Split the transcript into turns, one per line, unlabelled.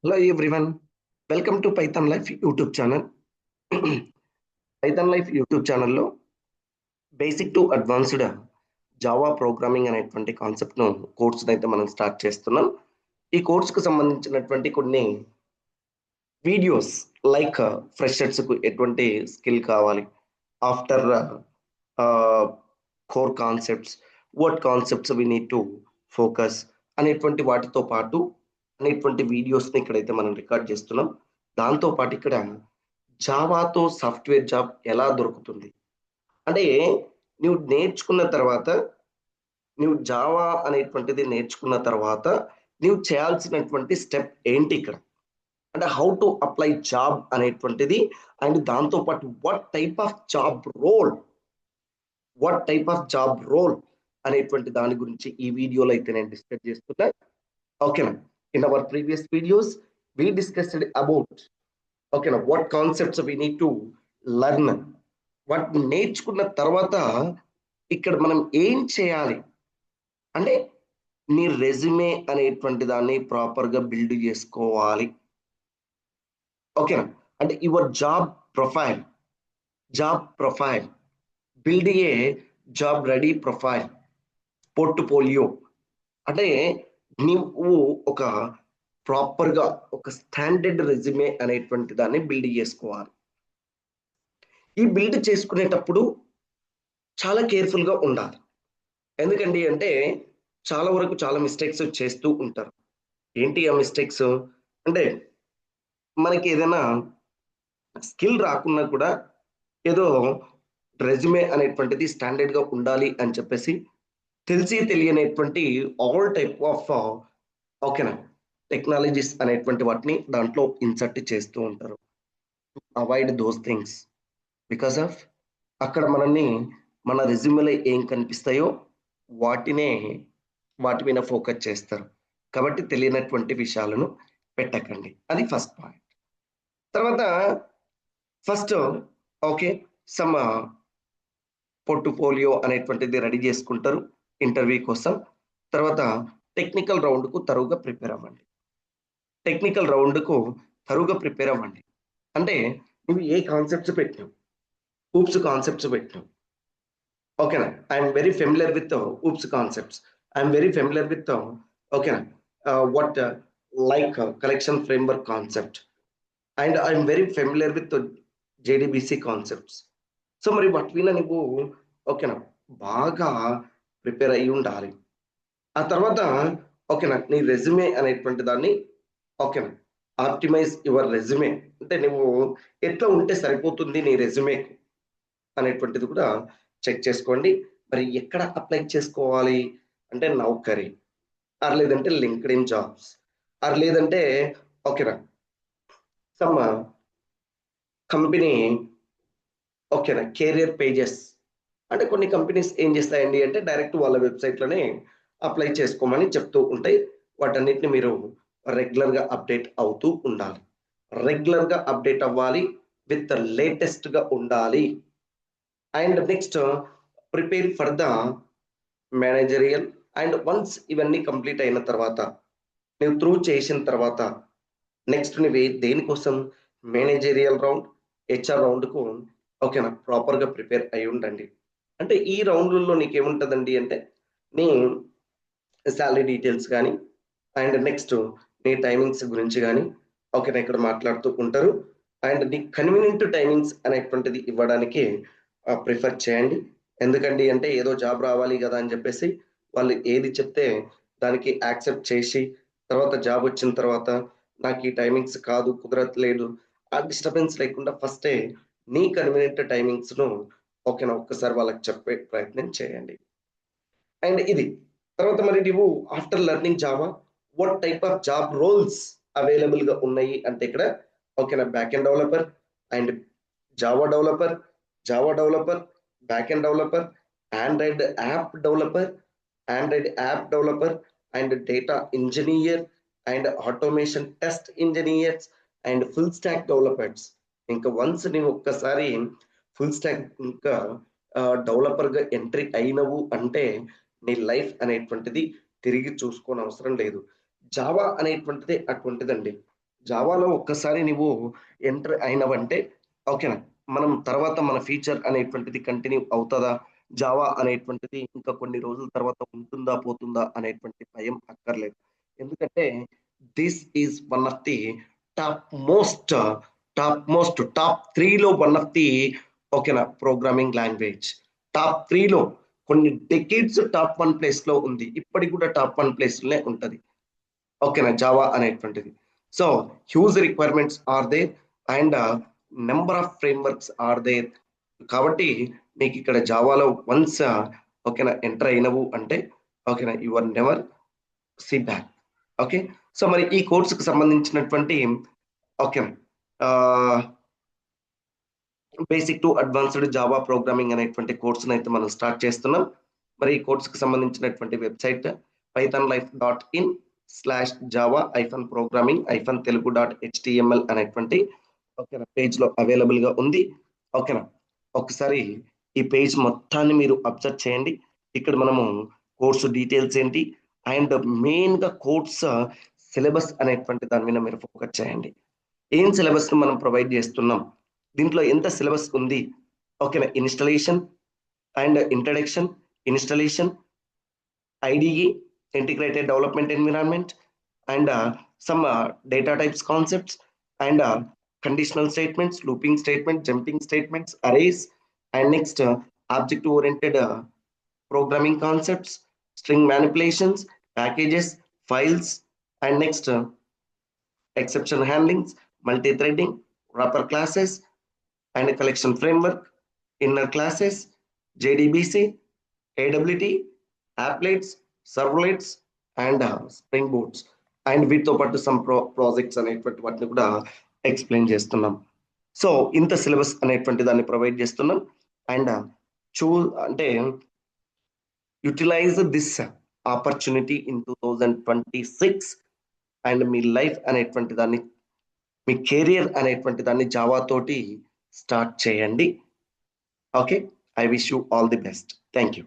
Hello everyone, welcome to Python Life YouTube channel. Python Life YouTube ఛానల్లో basic to advanced Java programming అనేటువంటి కాన్సెప్ట్ను course అయితే మనం start చేస్తున్నాం. ఈ కోర్సుకు సంబంధించినటువంటి కొన్ని వీడియోస్ లైక్ ఫ్రెషర్స్కు ఎటువంటి స్కిల్ కావాలి, after core concepts, what concepts we need to focus అనేటువంటి వాటితో పాటు అనేటువంటి వీడియోస్ని ఇక్కడైతే మనం రికార్డ్ చేస్తున్నాం. దాంతో పాటు ఇక్కడ జావాతో సాఫ్ట్వేర్ జాబ్ ఎలా దొరుకుతుంది అంటే నువ్వు నేర్చుకున్న తర్వాత, నువ్వు జావా అనేటువంటిది నేర్చుకున్న తర్వాత నువ్వు చేయాల్సినటువంటి స్టెప్ ఏంటి ఇక్కడ అంటే హౌ టు అప్లై జాబ్ అనేటువంటిది, అండ్ దాంతో పాటు what type of job role అనేటువంటి దాని గురించి ఈ వీడియోలో అయితే నేను డిస్కస్ చేస్తున్నా. ఓకేనా, in our previous videos we discussed about ఓకేనా what concepts we need to learn. వాటిని నేర్చుకున్న తర్వాత ఇక్కడ మనం ఏం చేయాలి అంటే నీ రెజ్యూమే అనేటువంటి దాన్ని ప్రాపర్గా బిల్డ్ చేసుకోవాలి. ఓకేనా, అంటే your job profile build a job ready profile portfolio అంటే నువ్వు ఒక ప్రాపర్గా ఒక స్టాండర్డ్ రెజ్యూమే అనేటువంటి దాన్ని బిల్డ్ చేసుకోవాలి. ఈ బిల్డ్ చేసుకునేటప్పుడు చాలా కేర్ఫుల్గా ఉండాలి. ఎందుకండి అంటే చాలా వరకు చాలా మిస్టేక్స్ చేస్తూ ఉంటారు. ఏంటి ఆ మిస్టేక్స్ అంటే మనకి ఏదైనా స్కిల్ రాకున్నా కూడా ఏదో రెజ్యూమే అనేటువంటిది స్టాండర్డ్గా ఉండాలి అని చెప్పేసి తెలిసి తెలియనటువంటి ఆల్ టైప్ ఆఫ్ ఓకేనా టెక్నాలజీస్ అనేటువంటి వాటిని దాంట్లో ఇన్సర్ట్ చేస్తూ ఉంటారు. Avoid those things because of అక్కడ మనల్ని మన రెజ్యూమేలో ఏం కనిపిస్తాయో వాటి మీద ఫోకస్ చేస్తారు. కాబట్టి తెలియనటువంటి విషయాలను పెట్టకండి, అది ఫస్ట్ పాయింట్. తర్వాత ఫస్ట్ ఓకే సమ్ పోర్ట్ఫోలియో అనేటువంటిది రెడీ చేసుకుంటారు ఇంటర్వ్యూ కోసం. తర్వాత టెక్నికల్ రౌండ్కు తరువుగా ప్రిపేర్ అవ్వండి. అంటే నువ్వు ఏ కాన్సెప్ట్స్ పెట్టినావు, ఊప్స్ కాన్సెప్ట్స్ పెట్టినావు. ఓకేనా, I'm very familiar with OOPs concepts, I'm very familiar with ఓకేనా what like collection framework concept, and I'm very familiar with JDBC concepts. So మరి వాటి మీద నువ్వు ఓకేనా బాగా ప్రిపేర్ అయ్యి ఉండాలి. ఆ తర్వాత ఓకేనా నీ రెజ్యూమే అనేటువంటి దాన్ని ఓకేనా ఆప్టిమైజ్ యువర్ రెజ్యూమే అంటే నువ్వు ఎట్లా ఉంటే సరిపోతుంది నీ రెజ్యూమే అనేటువంటిది కూడా చెక్ చేసుకోండి. మరి ఎక్కడ అప్లై చేసుకోవాలి అంటే నౌకరీ, ఆర్ లేదంటే లింక్డ్ఇన్ జాబ్స్, ఆర్ లేదంటే ఓకేనా సమ్ కంపెనీ ఓకేనా కెరియర్ పేజెస్. అంటే కొన్ని కంపెనీస్ ఏం చేస్తాయండి అంటే డైరెక్ట్ వాళ్ళ వెబ్సైట్లోనే అప్లై చేసుకోమని చెప్తూ ఉంటాయి. వాటన్నిటిని మీరు రెగ్యులర్గా అప్డేట్ అవుతూ ఉండాలి. రెగ్యులర్గా అప్డేట్ అవ్వాలి, విత్ లేటెస్ట్గా ఉండాలి. And next prepare for the managerial. And once ఇవన్నీ కంప్లీట్ అయిన తర్వాత నువ్వు త్రూ చేసిన తర్వాత నెక్స్ట్ నువ్వు దేనికోసం మేనేజరియల్ రౌండ్, హెచ్ఆర్ రౌండ్కు ఓకేనా ప్రాపర్గా ప్రిపేర్ అయి ఉండండి. అంటే ఈ రౌండ్లలో నీకేముంటుందండి అంటే నీ శాలరీ డీటెయిల్స్ కానీ అండ్ నెక్స్ట్ నీ టైమింగ్స్ గురించి కానీ ఓకేనా ఇక్కడ మాట్లాడుతూ ఉంటారు. అండ్ నీ కన్వీనియంట్ టైమింగ్స్ అనేటువంటిది ఇవ్వడానికి ప్రిఫర్ చేయండి. ఎందుకండి అంటే ఏదో జాబ్ రావాలి కదా అని చెప్పేసి వాళ్ళు ఏది చెప్తే దానికి యాక్సెప్ట్ చేసి తర్వాత జాబ్ వచ్చిన తర్వాత నాకు ఈ టైమింగ్స్ కాదు, కుదరట్లేదు, ఆ డిస్టర్బెన్స్ లేకుండా ఫస్టే నీ కన్వీనియంట్ టైమింగ్స్ను ఓకేనా ఒక్కసారి వాళ్ళకి చెప్పే ప్రయత్నం చేయండి. అండ్ ఇది తర్వాత మరి నువ్వు after learning Java what type of job roles అవైలబుల్గా ఉన్నాయి అంటే ఇక్కడ ఓకేనా back end developer and Java developer, back end developer, Android app developer and data engineer and automation test engineers and full stack developers. ఇంకా once నీవు ఒక్కసారి full stock ఇంకా డెవలపర్గా entry అయినవు అంటే నీ లైఫ్ అనేటువంటిది తిరిగి చూసుకోని అవసరం లేదు. జావా అనేటువంటిది అటువంటిదండి. జావాలో ఒక్కసారి నువ్వు ఎంటర్ అయినవంటే ఓకేనా, మనం తర్వాత మన ఫ్యూచర్ అనేటువంటిది కంటిన్యూ అవుతుందా, జావా అనేటువంటిది ఇంకా కొన్ని రోజుల తర్వాత ఉంటుందా పోతుందా అనేటువంటి భయం అక్కర్లేదు. ఎందుకంటే this is one of the top most top త్రీలో వన్ ఆఫ్ ది ఓకేనా ప్రోగ్రామింగ్ లాంగ్వేజ్. టాప్ త్రీలో కొన్ని డెకేడ్స్ టాప్ వన్ ప్లేస్ లో ఉంది, ఇప్పటికి కూడా టాప్ వన్ ప్లేస్ లోనే ఉంటది ఓకేనా జావా అనేటువంటిది. So huge requirements are there and number of frameworks are there. కాబట్టి నీకు ఇక్కడ జావాలో వన్స్ ఓకేనా ఎంటర్ అయినవు అంటే ఓకేనా you are never see back. Okay, so మరి ఈ కోర్సుకు సంబంధించినటువంటి ఓకేనా basic to advanced Java programming అనేటువంటి కోర్సును అయితే మనం స్టార్ట్ చేస్తున్నాం. మరి ఈ కోర్సుకు సంబంధించినటువంటి వెబ్సైట్ pythonlife.in/java-programming-telugu.html అనేటువంటి ఓకేనా పేజ్ లో అవైలబుల్ గా ఉంది. ఓకేనా, ఒకసారి ఈ పేజ్ మొత్తాన్ని మీరు అబ్జర్వ్ చేయండి. ఇక్కడ మనము కోర్సు డీటెయిల్స్ ఏంటి అండ్ మెయిన్ గా కోర్స్ సిలబస్ అనేటువంటి దాని మీద మీరు ఫోకస్ చేయండి. ఏం సిలబస్ ను మనం ప్రొవైడ్ చేస్తున్నాం, దీంట్లో ఎంత సిలబస్ ఉంది ఓకేనా, installation and introduction, installation, IDE, integrated development environment, and some data types concepts, and conditional statements, looping statements, jumping statements, arrays, and next object oriented programming concepts, string manipulations, packages, files, and next exception handlings, multi-threading, wrapper classes, and a collection framework, inner classes, JDBC, AWT, applets, servlets, and spring boards. And వీటితో పాటు some projects అనేటువంటి వాటిని కూడా explain చేస్తున్నాం. So ఇంత syllabus అనేటువంటి దాన్ని provide చేస్తున్నాం. అండ్ అంటే utilise this opportunity in 2026 and మీ లైఫ్ అనేటువంటి దాన్ని, మీ కెరియర్ అనేటువంటి దాన్ని జావా తోటి స్టార్ట్ చేయండి. Okay, I wish you all the best. Thank you.